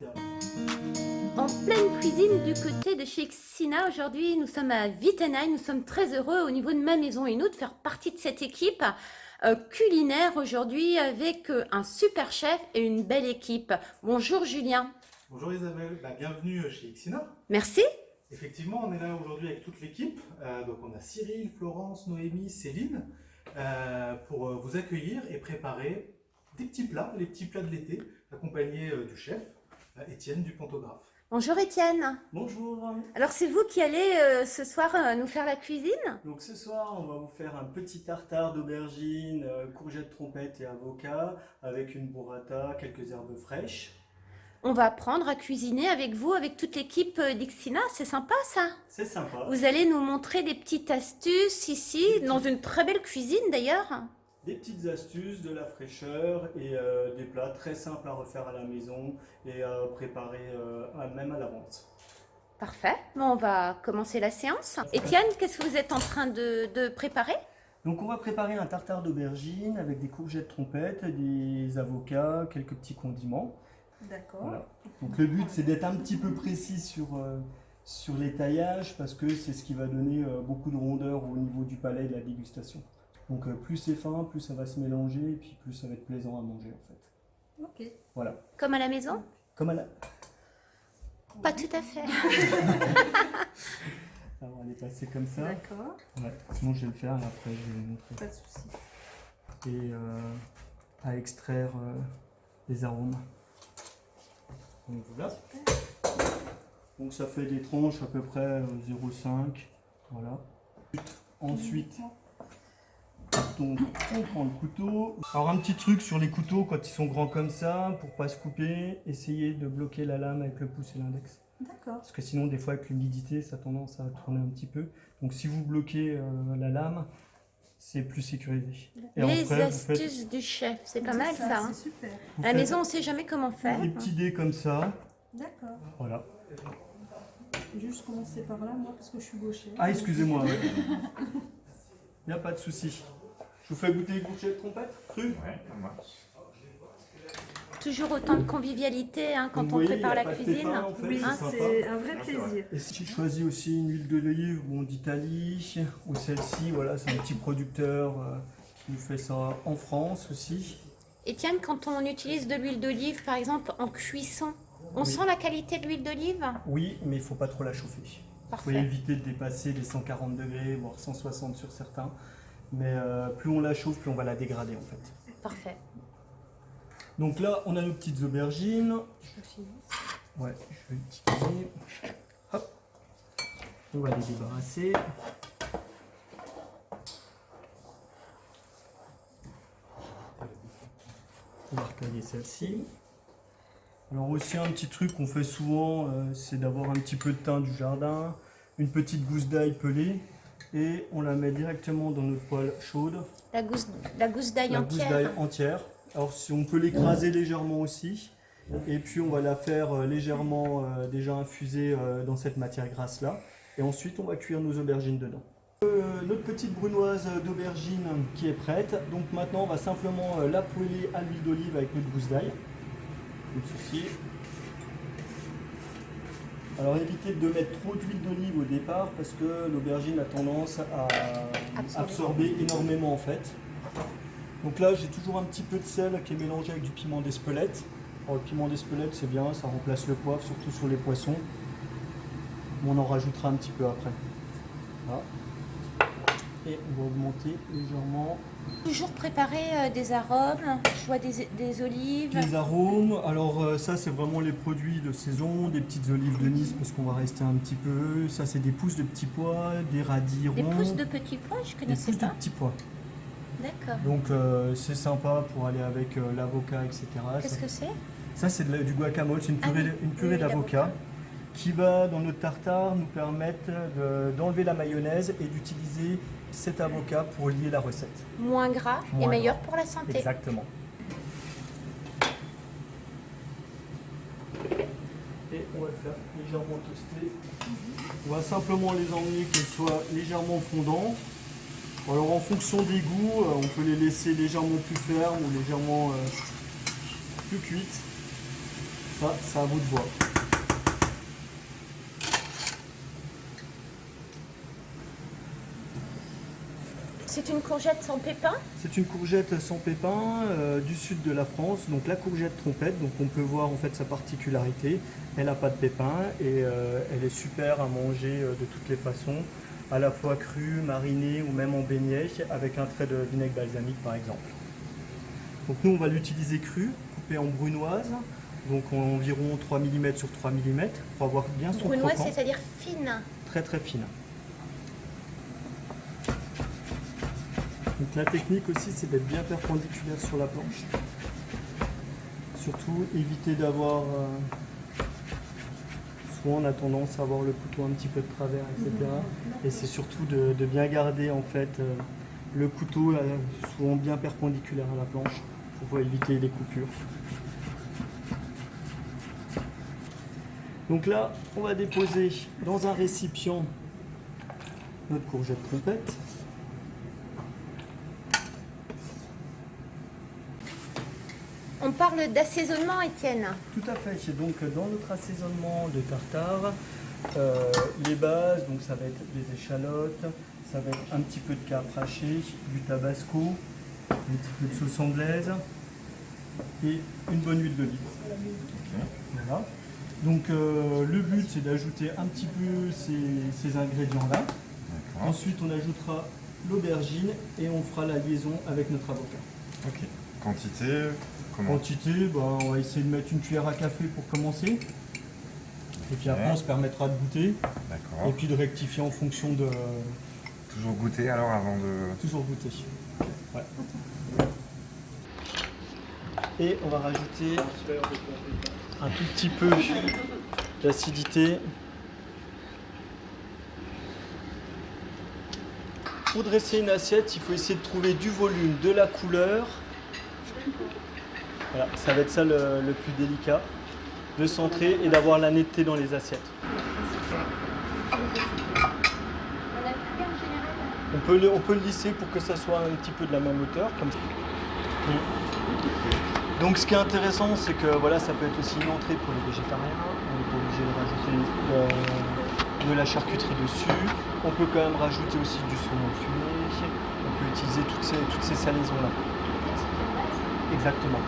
En pleine cuisine du côté de chez Xina, aujourd'hui nous sommes à Wittenheim, nous sommes très heureux au niveau de ma maison et nous de faire partie de cette équipe culinaire aujourd'hui avec un super chef et une belle équipe. Bonjour Julien. Bonjour Isabelle, bienvenue chez Xina. Merci. Effectivement, on est là aujourd'hui avec toute l'équipe. Donc on a Cyril, Florence, Noémie, Céline pour vous accueillir et préparer des petits plats, les petits plats de l'été, accompagnés du chef Étienne du Pantographe. Bonjour Étienne. Bonjour. Alors c'est vous qui allez ce soir nous faire la cuisine? Donc ce soir, on va vous faire un petit tartare d'aubergines, courgettes trompettes et avocat avec une burrata, quelques herbes fraîches. On va apprendre à cuisiner avec vous, avec toute l'équipe d'Xina, c'est sympa ça. C'est sympa. Vous allez nous montrer des petites astuces ici, dans une très belle cuisine d'ailleurs. Des petites astuces, de la fraîcheur et des plats très simples à refaire à la maison et à préparer même à l'avance. Parfait. Bon, on va commencer la séance. Étienne, qu'est-ce que vous êtes en train de préparer? Donc on va préparer un tartare d'aubergines avec des courgettes trompettes, des avocats, quelques petits condiments. D'accord. Voilà. Donc le but c'est d'être un petit peu précis sur les taillages parce que c'est ce qui va donner beaucoup de rondeur au niveau du palais et de la dégustation. Donc plus c'est fin, plus ça va se mélanger et puis plus ça va être plaisant à manger en fait. Ok. Voilà. Comme à la maison? Comme à la... Pas tout à fait. Alors on est passé comme ça. D'accord. Ouais. Sinon je vais le faire et après je vais vous montrer. Pas de souci. Et à extraire les arômes. Donc voilà. Donc ça fait des tranches à peu près 0,5. Voilà. Ensuite, donc, on prend le couteau. Alors un petit truc sur les couteaux quand ils sont grands comme ça, pour pas se couper, essayez de bloquer la lame avec le pouce et l'index. D'accord. Parce que sinon des fois avec l'humidité ça a tendance à tourner un petit peu. Donc si vous bloquez la lame, c'est plus sécurisé. Et Les après, astuces du chef, c'est pas mal ça. Hein. C'est super. vous À la faites maison, on sait jamais comment faire. des petits dés comme ça. D'accord. Voilà. Juste commencer par là, moi, parce que je suis gauchère. Ah, excusez-moi. Il n'y a pas de souci. Je vous fais goûter les courgettes trompettes crues. Ouais, ça marche. Toujours autant de convivialité hein, quand Comme on vous voyez, prépare il y a la pas de cuisine. pépins, en fait, Oui, c'est sympa. c'est un vrai plaisir. Et si je choisis aussi une huile d'olive bon, d'Italie, ou celle-ci, voilà, c'est un petit producteur qui nous fait ça en France aussi. Étienne, quand on utilise de l'huile d'olive, par exemple, en cuisson, on Oui. sent la qualité de l'huile d'olive? Oui, mais il ne faut pas trop la chauffer. Il faut Parfait. éviter de dépasser les 140 degrés, voire 160 sur certains. Mais plus on la chauffe, plus on va la dégrader en fait. Parfait. Donc là, on a nos petites aubergines. Ouais, je vais utiliser. Hop. On va les débarrasser. On va recailler celle-ci. Alors aussi un petit truc qu'on fait souvent, c'est d'avoir un petit peu de thym du jardin, une petite gousse d'ail pelée et on la met directement dans notre poêle chaude. La gousse d'ail La gousse entière. d'ail entière. Alors si on peut l'écraser légèrement aussi. Et puis on va la faire légèrement déjà infuser dans cette matière grasse là. Et ensuite on va cuire nos aubergines dedans. Notre petite brunoise d'aubergine qui est prête. Donc maintenant on va simplement la poêler à l'huile d'olive avec notre gousse d'ail. Comme ceci. Alors évitez de mettre trop d'huile d'olive au départ parce que l'aubergine a tendance à absorber énormément en fait. Donc là j'ai toujours un petit peu de sel qui est mélangé avec du piment d'Espelette. Alors, le piment d'Espelette c'est bien, ça remplace le poivre surtout sur les poissons. On en rajoutera un petit peu après. Voilà. Et on va augmenter légèrement. Toujours préparer des arômes, je vois des olives. Les arômes, alors ça c'est vraiment les produits de saison, des petites olives de Nice parce qu'on va rester un petit peu. Ça c'est des pousses de petits pois, des radis Des ronds. pousses de petits pois, je Des connaissais pousses de pas. petits pois. D'accord. Donc c'est sympa pour aller avec l'avocat, etc. Qu'est-ce que c'est? Ça c'est du guacamole, c'est une Ah purée, oui, une purée oui, d'avocat qui va dans notre tartare nous permettre d'enlever la mayonnaise et d'utiliser cet avocat pour lier la recette. Moins gras et Moins meilleur gras. pour la santé. Exactement. Et on va le faire légèrement toaster. On va simplement les emmener qu'elles soient légèrement fondantes. Alors en fonction des goûts, on peut les laisser légèrement plus fermes ou légèrement plus cuites. Ça, c'est à vous de voir. C'est une courgette sans pépins. C'est une courgette sans pépins du sud de la France, donc la courgette trompette. Donc on peut voir en fait sa particularité. Elle n'a pas de pépins et elle est super à manger de toutes les façons, à la fois crue, marinée ou même en beignet avec un trait de vinaigre balsamique par exemple. Donc nous on va l'utiliser crue, coupée en brunoise, donc environ 3 mm sur 3 mm pour avoir bien son Brunoise, croquant, c'est-à-dire fine. très très fine. Donc la technique aussi, c'est d'être bien perpendiculaire sur la planche. Surtout éviter d'avoir... souvent on a tendance à avoir le couteau un petit peu de travers, etc. Et c'est surtout de bien garder en fait le couteau souvent bien perpendiculaire à la planche pour éviter les coupures. Donc là, on va déposer dans un récipient notre courgette trompette. On parle d'assaisonnement, Étienne. Tout à fait. C'est donc dans notre assaisonnement de tartare, les bases, donc ça va être des échalotes, ça va être un petit peu de capre haché, du tabasco, un petit peu de sauce anglaise et une bonne huile d'olive. Voilà. Donc le but c'est d'ajouter un petit peu ces ingrédients-là. Ensuite on ajoutera l'aubergine et on fera la liaison avec notre avocat. Ok. Quantité, comment? Quantité, on va essayer de mettre une cuillère à café pour commencer. Et puis après, on se permettra de goûter. D'accord. Et puis de rectifier en fonction de... Toujours goûter alors avant de... Toujours goûter. Ouais. Et on va rajouter un tout petit peu d'acidité. Pour dresser une assiette, il faut essayer de trouver du volume, de la couleur. Voilà, ça va être ça le plus délicat, de centrer et d'avoir la netteté dans les assiettes. On peut le lisser pour que ça soit un petit peu de la même hauteur, comme ça. Donc ce qui est intéressant, c'est que voilà, ça peut être aussi une entrée pour les végétariens. On n'est pas obligé de rajouter de la charcuterie dessus. On peut quand même rajouter aussi du saumon fumé. On peut utiliser toutes ces salaisons-là. Exactement.